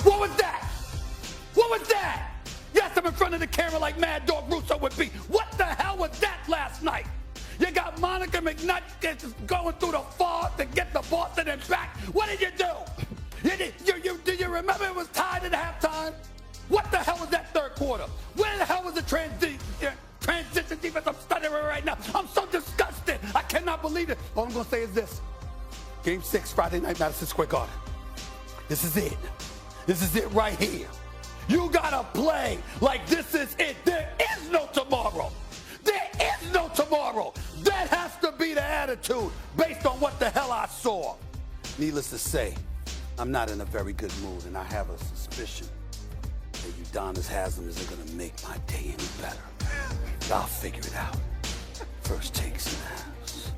What was that? What was that? Yes, I'm in front of the camera like Mad Dog Russo would be. What the hell was that last night? You got Monica McNutt going through the fog to get the Boston and back. What did you do? Do you remember it was tied at halftime? What the hell was that third quarter? Where the hell was the transition defense? I'm stuttering right now. I'm so disgusted. I cannot believe it. All I'm going to say is this. Game 6, Friday night, Madison Square Garden. This is it. This is it right here. You got to play like this is it. There is no tomorrow. There is no tomorrow. That has to be the attitude based on what the hell I saw. Needless to say, I'm not in a very good mood, and I have a suspicion that Udonis Haslam isn't going to make my day any better. I'll figure it out. First takes in the house.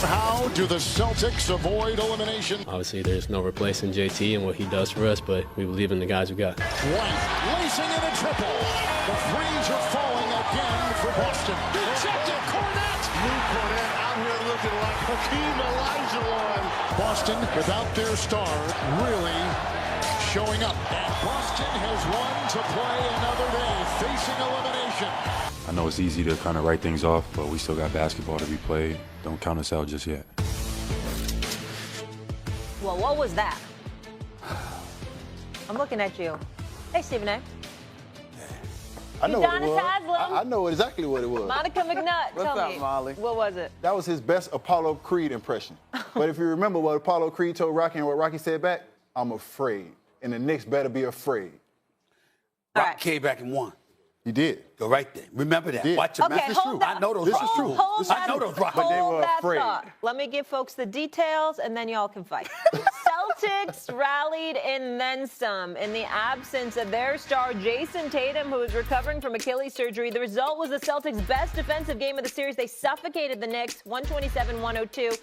How do the Celtics avoid elimination? Obviously, there's no replacing JT and what he does for us, but we believe in the guys we got. White lacing in a triple. The threes are falling again for Boston. Rejected Cornette. New Cornette out here looking like Hakeem Olajuwon. Boston, without their star, really showing up. And Boston has won to play another day, facing elimination. I know it's easy to kind of write things off, but we still got basketball to be played. Don't count us out just yet. Well, what was that? I'm looking at you. Hey, Stephen A. I know what it was. Haslam. I know exactly what it was. Monica McNutt, What's tell up, me. Molly? What was it? That was his best Apollo Creed impression. But if you remember what Apollo Creed told Rocky and what Rocky said back, I'm afraid. And the Knicks better be afraid. Rocky came back and won. He did. Go right there. Remember that. Watch your Okay, mouth. hold that. I know those. This is true. I know those. But they were afraid. Let me give folks the details, and then y'all can fight. Celtics rallied and then some in the absence of their star, Jason Tatum, who is recovering from Achilles surgery. The result was the Celtics' best defensive game of the series. They suffocated the Knicks, 127-102.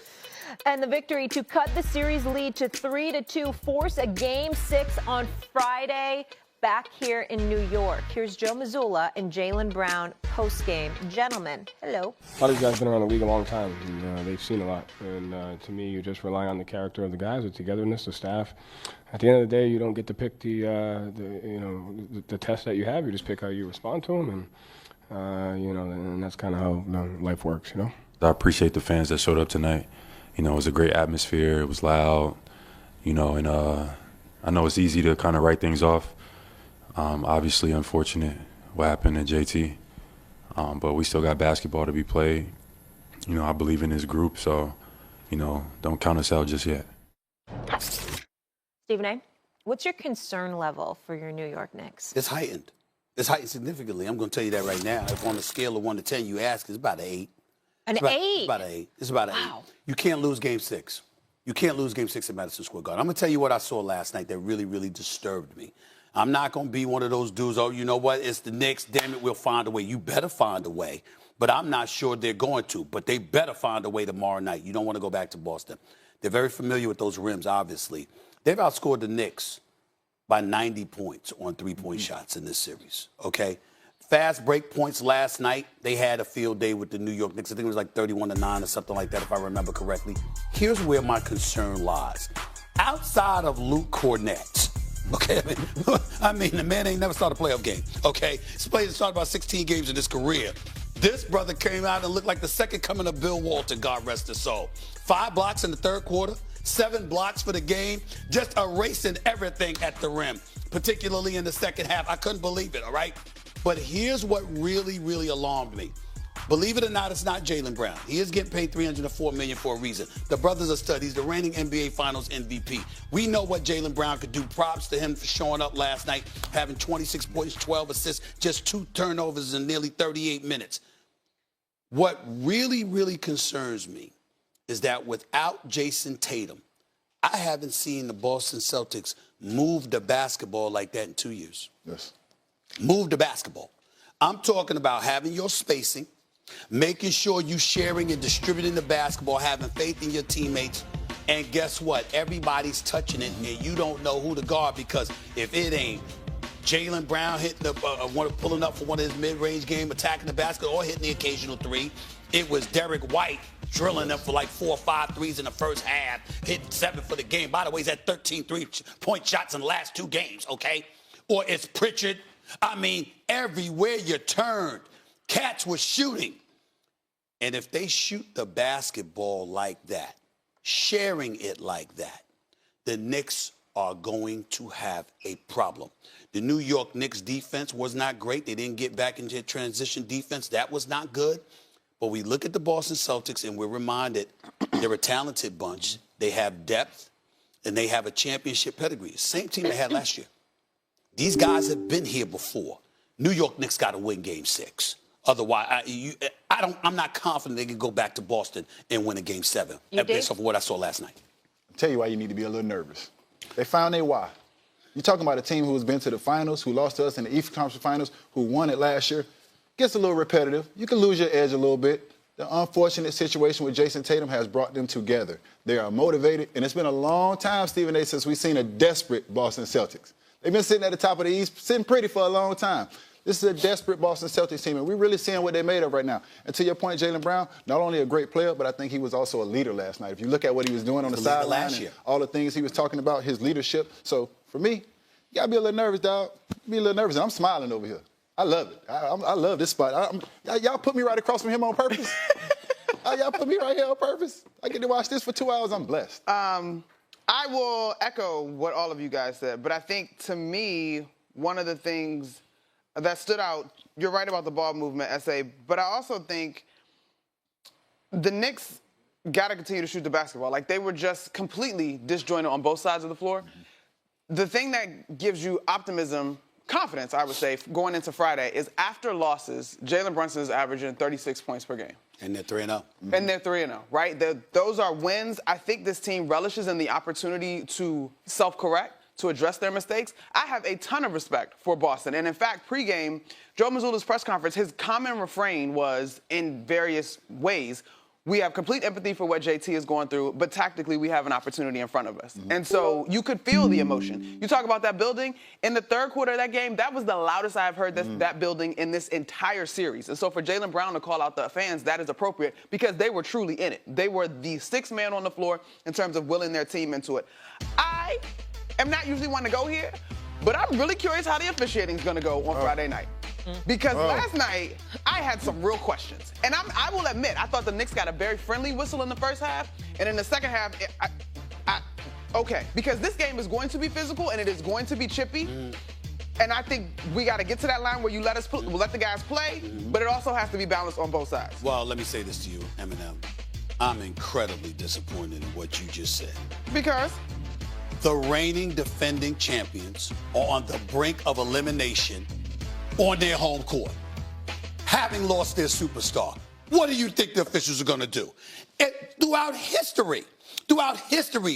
And the victory to cut the series lead to 3-2, force a Game 6 on Friday back here in New York. Here's Joe Mazzulla and Jaylen Brown post-game. Gentlemen, hello. A lot of these guys have been around the league a long time, and they've seen a lot. And to me, you just rely on the character of the guys, the togetherness, the staff. At the end of the day, you don't get to pick the test that you have. You just pick how you respond to them, and that's kind of how life works, I appreciate the fans that showed up tonight. It was a great atmosphere. It was loud, and I know it's easy to kind of write things off. Obviously unfortunate what happened to JT, but we still got basketball to be played. I believe in this group, so, don't count us out just yet. Stephen A., what's your concern level for your New York Knicks? It's heightened. It's heightened significantly. I'm going to tell you that right now. If on a scale of 1 to 10, you ask, it's about an 8. An 8? It's about an 8. It's about an 8. You can't lose Game 6. You can't lose Game 6 at Madison Square Garden. I'm going to tell you what I saw last night that really, really disturbed me. I'm not going to be one of those dudes, oh, you know what, it's the Knicks, damn it, we'll find a way. You better find a way. But I'm not sure they're going to. But they better find a way tomorrow night. You don't want to go back to Boston. They're very familiar with those rims, obviously. They've outscored the Knicks by 90 points on three-point shots in this series, okay? Fast break points last night, they had a field day with the New York Knicks. I think it was like 31-9 or something like that, if I remember correctly. Here's where my concern lies. Outside of Luke Cornett, okay, I mean, the man ain't never started a playoff game, okay? He's started about 16 games in his career. This brother came out and looked like the second coming of Bill Walton, God rest his soul. 5 blocks in the third quarter, 7 blocks for the game, just erasing everything at the rim, particularly in the second half. I couldn't believe it, all right? But here's what really, really alarmed me. Believe it or not, it's not Jaylen Brown. He is getting paid $304 million for a reason. The brother's a stud. He's the reigning NBA Finals MVP. We know what Jaylen Brown could do. Props to him for showing up last night, having 26 points, 12 assists, just 2 turnovers in nearly 38 minutes. What really, really concerns me is that without Jason Tatum, I haven't seen the Boston Celtics move the basketball like that in 2 years. Yes. Move the basketball. I'm talking about having your spacing, making sure you sharing and distributing the basketball, having faith in your teammates, and guess what? Everybody's touching it, and you don't know who to guard because if it ain't Jaylen Brown hitting pulling up for one of his mid-range game, attacking the basket, or hitting the occasional 3, it was Derek White drilling them for like 4 or 5 threes in the first half, hitting 7 for the game. By the way, he's had 13 3-point shots in the last 2 games, okay? Or it's Pritchard. I mean, everywhere you turned, cats were shooting. And if they shoot the basketball like that, sharing it like that, the Knicks are going to have a problem. The New York Knicks defense was not great. They didn't get back into transition defense. That was not good. But we look at the Boston Celtics and we're reminded they're a talented bunch. They have depth and they have a championship pedigree. Same team they had last year. These guys have been here before. New York Knicks got to win Game 6. Otherwise, I'm not confident they can go back to Boston and win a Game 7 based off of what I saw last night. I'll tell you why you need to be a little nervous. They found their why. You're talking about a team who's been to the finals, who lost to us in the Eastern Conference Finals, who won it last year. Gets a little repetitive. You can lose your edge a little bit. The unfortunate situation with Jason Tatum has brought them together. They are motivated, and it's been a long time, Stephen A., since we've seen a desperate Boston Celtics. They've been sitting at the top of the East, sitting pretty for a long time. This is a desperate Boston Celtics team, and we're really seeing what they're made of right now. And to your point, Jaylen Brown, not only a great player, but I think he was also a leader last night. If you look at what he was doing on the sideline and all the things he was talking about, his leadership. So for me, you got to be a little nervous, dog. Be a little nervous. I'm smiling over here. I love it. I love this spot. Y'all put me right across from him on purpose? Y'all put me right here on purpose? I get to watch this for 2 hours. I'm blessed. I will echo what all of you guys said, but I think to me, one of the things that stood out, you're right about the ball movement, SA, but I also think the Knicks got to continue to shoot the basketball. Like, they were just completely disjointed on both sides of the floor. The thing that gives you optimism, confidence, I would say, going into Friday is after losses, Jalen Brunson is averaging 36 points per game. And they're 3-0. And they're 3-0, right? Those are wins. I think this team relishes in the opportunity to self-correct, to address their mistakes. I have a ton of respect for Boston. And in fact, pregame, Joe Mazzulla's press conference, his common refrain was, in various ways, we have complete empathy for what JT is going through, but tactically we have an opportunity in front of us. And so you could feel the emotion. You talk about that building. In the third quarter of that game, that was the loudest I've heard that building in this entire series. And so for Jaylen Brown to call out the fans, that is appropriate because they were truly in it. They were the sixth man on the floor in terms of willing their team into it. I am not usually one to go here, but I'm really curious how the officiating is going to go on Friday night. Because last night, I had some real questions. And I will admit, I thought the Knicks got a very friendly whistle in the first half. And in the second half, okay. Because this game is going to be physical and it is going to be chippy. And I think we got to get to that line where you let the guys play, but it also has to be balanced on both sides. Well, let me say this to you, Eminem. I'm incredibly disappointed in what you just said. Because? The reigning defending champions are on the brink of elimination on their home court, having lost their superstar. What do you think the officials are going to do? Throughout history,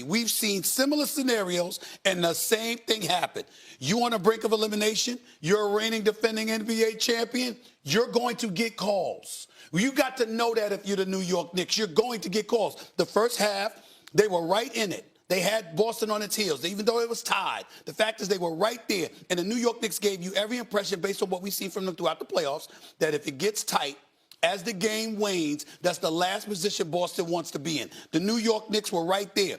we've seen similar scenarios, and the same thing happened. You on the brink of elimination, you're a reigning defending NBA champion, you're going to get calls. You got to know that if you're the New York Knicks, you're going to get calls. The first half, they were right in it. They had Boston on its heels, even though it was tied. The fact is they were right there. And the New York Knicks gave you every impression based on what we've seen from them throughout the playoffs, that if it gets tight, as the game wanes, that's the last position Boston wants to be in. The New York Knicks were right there.